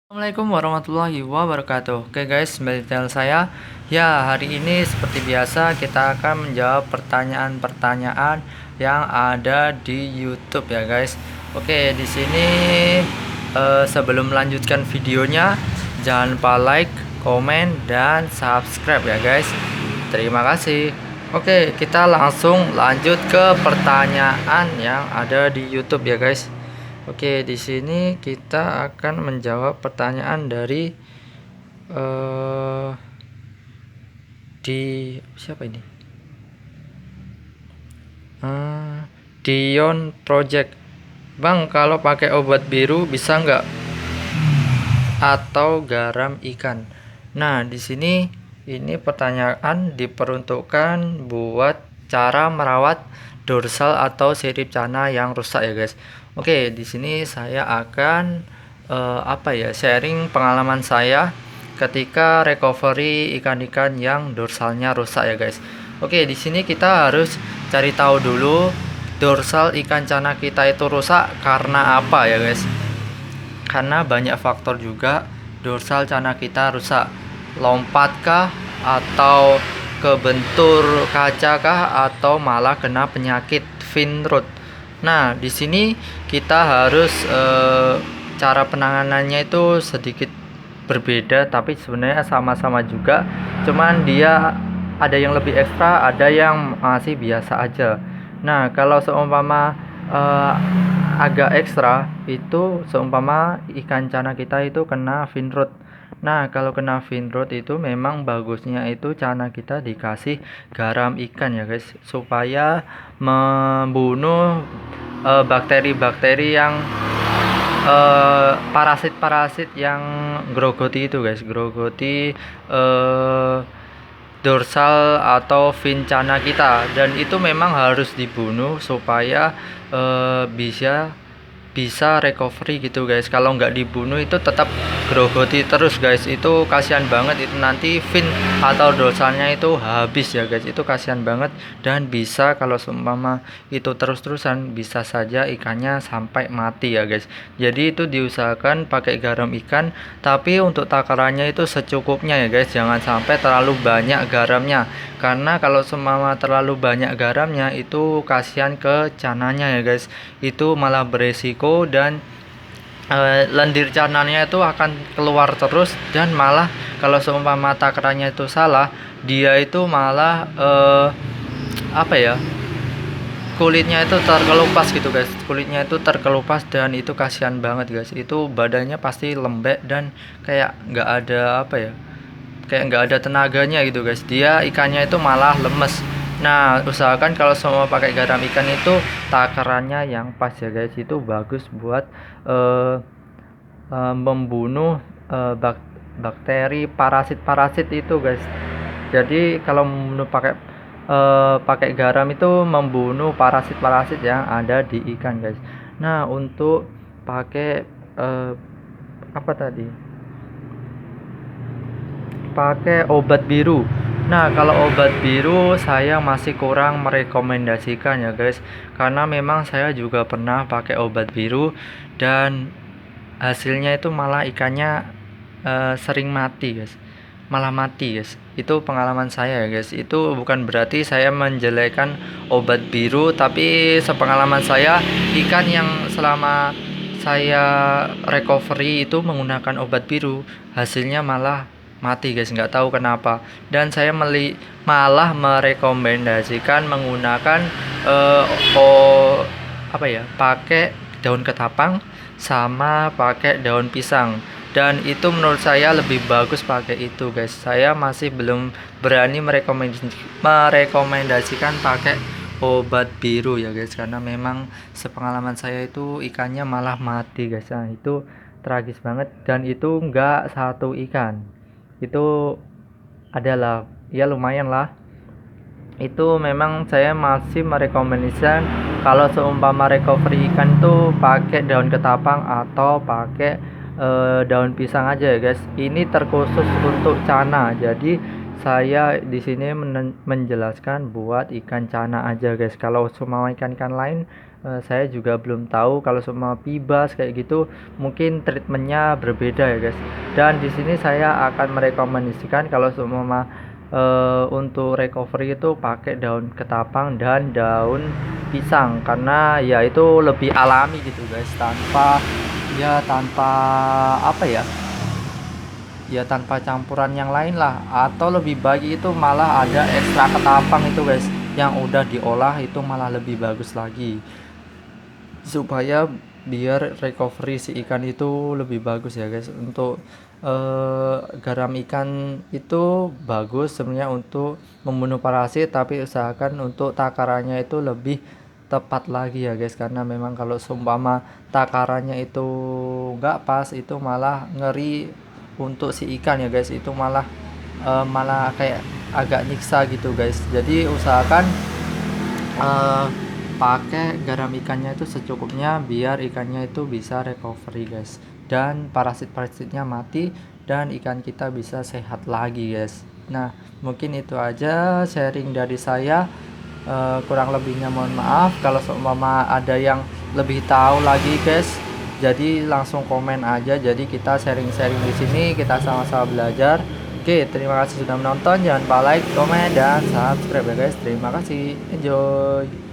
Assalamualaikum warahmatullahi wabarakatuh. Oke guys, kembali di channel saya. Ya, hari ini seperti biasa kita akan menjawab pertanyaan-pertanyaan yang ada di YouTube ya guys. Oke, di sini sebelum melanjutkan videonya, jangan lupa like, komen, dan subscribe ya guys. Terima kasih. Oke, kita langsung lanjut ke pertanyaan yang ada di YouTube ya guys. Oke, di sini kita akan menjawab pertanyaan dari di siapa ini? Dion Project. Bang, kalau pakai obat biru bisa nggak? Atau garam ikan? Nah, di sini ini pertanyaan diperuntukkan buat cara merawat dorsal atau sirip cana yang rusak ya guys. Oke, di sini saya akan sharing pengalaman saya ketika recovery ikan-ikan yang dorsalnya rusak ya guys. Oke, di sini kita harus cari tahu dulu dorsal ikan cana kita itu rusak karena apa ya guys. Karena banyak faktor juga dorsal cana kita rusak. Lompatkah atau kebentur kaca kah atau malah kena penyakit fin rot. Nah, di sini kita harus cara penanganannya itu sedikit berbeda, tapi sebenarnya sama-sama juga. Cuman dia ada yang lebih ekstra, ada yang masih biasa aja. Nah, kalau seumpama agak ekstra itu seumpama ikan cana kita itu kena fin rot. Nah, kalau kena fin rot itu memang bagusnya itu cana kita dikasih garam ikan ya guys, supaya membunuh bakteri-bakteri yang parasit-parasit yang grogoti itu guys, grogoti dorsal atau fin cana kita, dan itu memang harus dibunuh supaya bisa recovery gitu guys. Kalau nggak dibunuh itu tetap grogoti terus guys, itu kasihan banget. Itu nanti fin atau dosanya itu habis ya guys, itu kasihan banget. Dan bisa kalau seumpama itu terus-terusan bisa saja ikannya sampai mati ya guys. Jadi itu diusahakan pakai garam ikan, tapi untuk takarannya itu secukupnya ya guys, jangan sampai terlalu banyak garamnya, karena kalau seumpama terlalu banyak garamnya itu kasihan ke cananya ya guys, itu malah beresiko dan lendir cananya itu akan keluar terus, dan malah kalau seumpama takarannya itu salah, dia itu malah kulitnya itu terkelupas gitu guys, kulitnya itu terkelupas, dan itu kasihan banget guys. Itu badannya pasti lembek dan kayak nggak ada kayak nggak ada tenaganya gitu guys, dia ikannya itu malah lemes. Nah, usahakan kalau semua pakai garam ikan itu takarannya yang pas ya guys, itu bagus buat membunuh bakteri parasit-parasit itu guys. Jadi kalau membunuh pakai garam itu membunuh parasit-parasit yang ada di ikan guys. Nah, untuk pakai pakai obat biru. Nah, kalau obat biru saya masih kurang merekomendasikan ya guys, karena memang saya juga pernah pakai obat biru dan hasilnya itu malah ikannya sering mati guys, malah mati guys. Itu pengalaman saya ya guys. Itu bukan berarti saya menjelekkan obat biru, tapi sepengalaman saya ikan yang selama saya recovery itu menggunakan obat biru hasilnya malah mati guys, nggak tahu kenapa. Dan saya malah merekomendasikan menggunakan pakai daun ketapang sama pakai daun pisang, dan itu menurut saya lebih bagus pakai itu guys. Saya masih belum berani merekomendasikan pakai obat biru ya guys, karena memang sepengalaman saya itu ikannya malah mati guys. Nah, itu tragis banget, dan itu enggak satu ikan, itu adalah ya lumayan lah. Itu memang saya masih merekomendasikan kalau seumpama recovery ikan tuh pakai daun ketapang atau pakai daun pisang aja ya guys. Ini terkhusus untuk cana, jadi saya di sini menjelaskan buat ikan cana aja guys. Kalau semua ikan-ikan lain saya juga belum tahu kalau semua pibas kayak gitu mungkin treatmentnya berbeda ya guys. Dan di sini saya akan merekomendasikan kalau semua untuk recovery itu pakai daun ketapang dan daun pisang, karena ya itu lebih alami gitu guys, tanpa apa ya, ya tanpa campuran yang lain lah. Atau lebih baik itu malah ada ekstra ketapang itu guys, yang udah diolah itu malah lebih bagus lagi, supaya biar recovery si ikan itu lebih bagus ya guys. Untuk garam ikan itu bagus sebenarnya untuk membunuh parasit, tapi usahakan untuk takarannya itu lebih tepat lagi ya guys, karena memang kalau seumpama takarannya itu nggak pas itu malah ngeri untuk si ikan ya guys, itu malah kayak agak nyiksa gitu guys. Jadi usahakan eh, pakai garam ikannya itu secukupnya biar ikannya itu bisa recovery guys, dan parasit-parasitnya mati dan ikan kita bisa sehat lagi guys. Nah, mungkin itu aja sharing dari saya. Kurang lebihnya mohon maaf. Kalau seumpama ada yang lebih tahu lagi guys, jadi langsung komen aja, jadi kita sharing-sharing di sini, kita sama-sama belajar. Oke, terima kasih sudah menonton. Jangan lupa like, komen, dan subscribe ya guys. Terima kasih. Enjoy.